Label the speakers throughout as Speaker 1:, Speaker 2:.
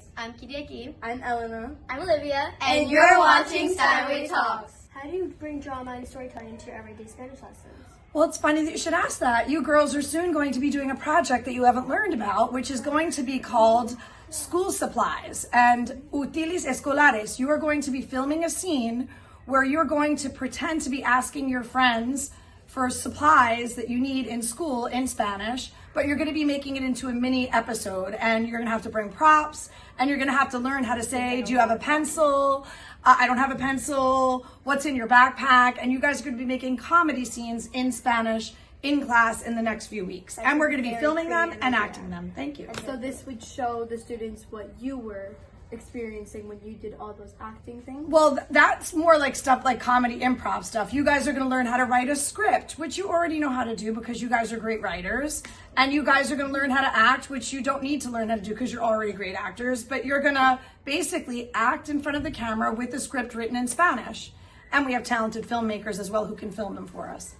Speaker 1: Guys, I'm Kiriaki.
Speaker 2: I'm Elena.
Speaker 3: I'm Olivia.
Speaker 1: And you're watching Steinway Talks.
Speaker 2: How do you bring drama and storytelling into your everyday Spanish lessons?
Speaker 4: Well, it's funny that you should ask that. You girls are soon going to be doing a project that you haven't learned about, which is going to be called School Supplies and Útiles Escolares. You are going to be filming a scene where you're going to pretend to be asking your friends for supplies that you need in school in Spanish, but you're going to be making it into a mini episode, and you're going to have to bring props, and you're going to have to learn how to say, do you have a pencil? I don't have a pencil. What's in your backpack? And you guys are going to be making comedy scenes in Spanish in class in the next few weeks. And we're going to be filming them and acting them. Thank you.
Speaker 2: So this would show the students what you were experiencing when you did all those acting things?
Speaker 4: Well, that's more like stuff like comedy improv stuff. You guys are going to learn how to write a script, which you already know how to do because you guys are great writers. And you guys are going to learn how to act, which you don't need to learn how to do because you're already great actors. But you're going to basically act in front of the camera with the script written in Spanish. And we have talented filmmakers as well who can film them for us.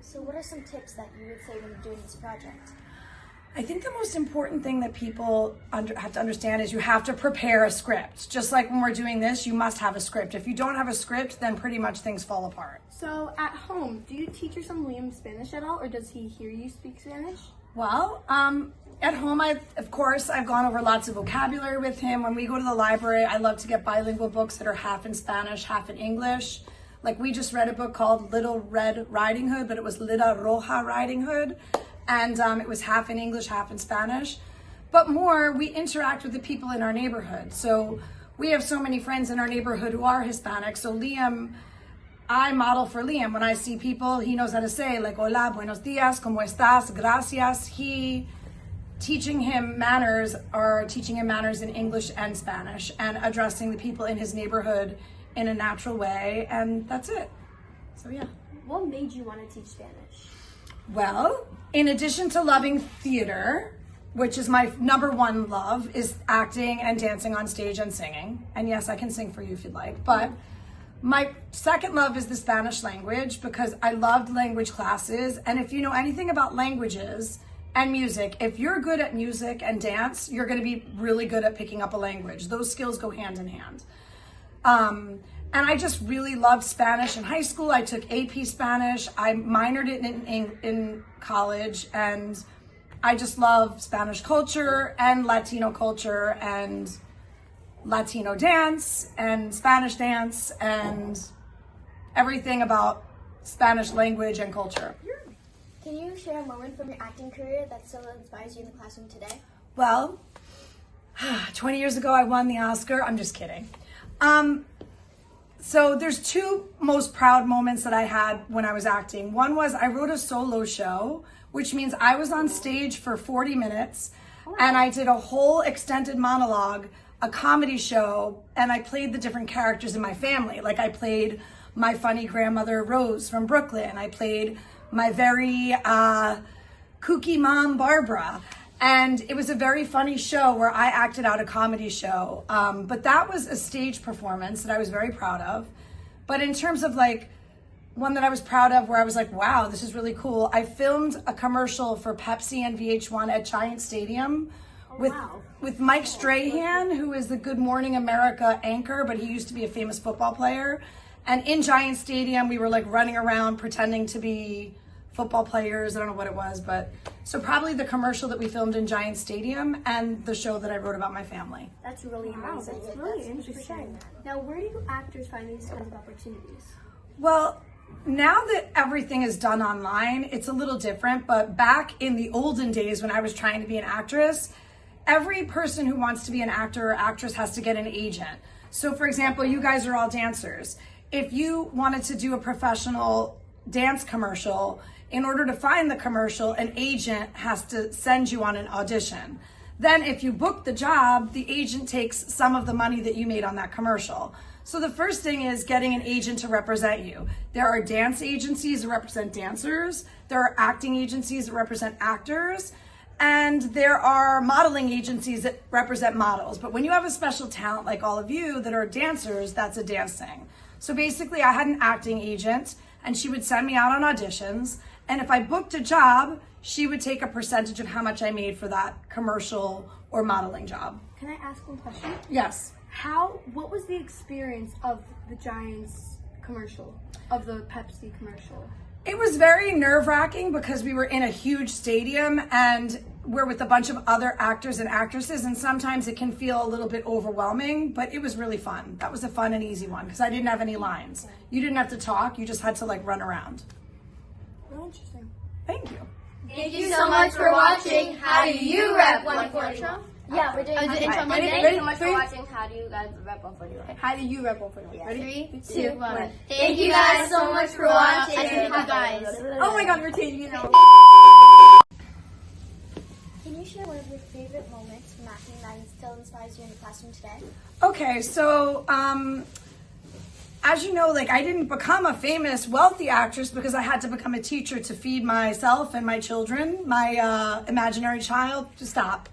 Speaker 3: So what are some tips that you would say when doing this project?
Speaker 4: I think the most important thing that people have to understand is you have to prepare a script. Just like when we're doing this, you must have a script. If you don't have a script, then pretty much things fall apart.
Speaker 2: So at home, do you teach your son Liam Spanish at all, or does he hear you speak Spanish?
Speaker 4: Well, at home, I've gone over lots of vocabulary with him. When we go to the library, I love to get bilingual books that are half in Spanish, half in English. Like we just read a book called Little Red Riding Hood, but it was Lila Roja Riding Hood. And it was half in English, half in Spanish. But more, we interact with the people in our neighborhood. So we have so many friends in our neighborhood who are Hispanic. So Liam, I model for Liam. When I see people, he knows how to say like, hola, buenos dias, como estás, gracias. Teaching him manners in English and Spanish and addressing the people in his neighborhood in a natural way. And that's it. So yeah.
Speaker 2: What made you want to teach Spanish?
Speaker 4: Well, in addition to loving theater, which is my number one love, is acting and dancing on stage and singing. And yes, I can sing for you if you'd like. But my second love is the Spanish language because I loved language classes. And if you know anything about languages and music, if you're good at music and dance, you're going to be really good at picking up a language. Those skills go hand in hand. And I just really loved Spanish in high school. I took AP Spanish. I minored it in college, and I just love Spanish culture and Latino culture and Latino dance and Spanish dance and everything about Spanish language and culture.
Speaker 3: Can you share a moment from your acting career that still inspires you in the classroom today?
Speaker 4: Well, 20 years ago I won the Oscar. I'm just kidding. So there's two most proud moments that I had when I was acting. One was I wrote a solo show, which means I was on stage for 40 minutes and I did a whole extended monologue, a comedy show, and I played the different characters in my family. Like I played my funny grandmother Rose from Brooklyn. I played my very kooky mom Barbara. And it was a very funny show where I acted out a comedy show. But that was a stage performance that I was very proud of. But in terms of like one that I was proud of where I was like, wow, this is really cool. I filmed a commercial for Pepsi and VH1 at Giant Stadium with Mike Strahan, who is the Good Morning America anchor, but he used to be a famous football player. And in Giant Stadium, we were like running around pretending to be football players. I don't know what it was, but so probably the commercial that we filmed in Giant Stadium and the show that I wrote about my family.
Speaker 2: That's really amazing. That's really interesting. Now, where do actors find these kinds of opportunities?
Speaker 4: Well, now that everything is done online, it's a little different, but back in the olden days when I was trying to be an actress, every person who wants to be an actor or actress has to get an agent. So for example, you guys are all dancers. If you wanted to do a professional dance commercial, in order to find the commercial, an agent has to send you on an audition. Then if you book the job, the agent takes some of the money that you made on that commercial. So the first thing is getting an agent to represent you. There are dance agencies that represent dancers. There are acting agencies that represent actors. And there are modeling agencies that represent models. But when you have a special talent like all of you that are dancers, that's a dance thing. So basically I had an acting agent and she would send me out on auditions And if I booked a job, she would take a percentage of how much I made for that commercial or modeling job.
Speaker 2: Can I ask one question?
Speaker 4: Yes.
Speaker 2: What was the experience of the Giants commercial, of the Pepsi commercial?
Speaker 4: It was very nerve-wracking because we were in a huge stadium and we're with a bunch of other actors and actresses, and sometimes it can feel a little bit overwhelming, but it was really fun. That was a fun and easy one because I didn't have any lines. You didn't have to talk, you just had to like run around.
Speaker 2: Really interesting.
Speaker 4: Thank you.
Speaker 1: Thank you so much for watching How Do You Rep 141?
Speaker 3: Yeah, we're doing
Speaker 1: Is it intro
Speaker 2: Ready?
Speaker 1: Monday?
Speaker 2: Ready?
Speaker 1: Thank you so much for
Speaker 2: Three.
Speaker 1: watching How Do You Guys Rep 141?
Speaker 2: How do you rep 141? Ready?
Speaker 1: 3, 2, 1. Thank you guys so much for watching. Thank you guys.
Speaker 2: Oh my god, we're changing it now.
Speaker 3: Can you share one of your favorite moments from acting that still inspires you in the classroom today?
Speaker 4: Okay, so as you know, like I didn't become a famous, wealthy actress because I had to become a teacher to feed myself and my children, my imaginary child. Stop.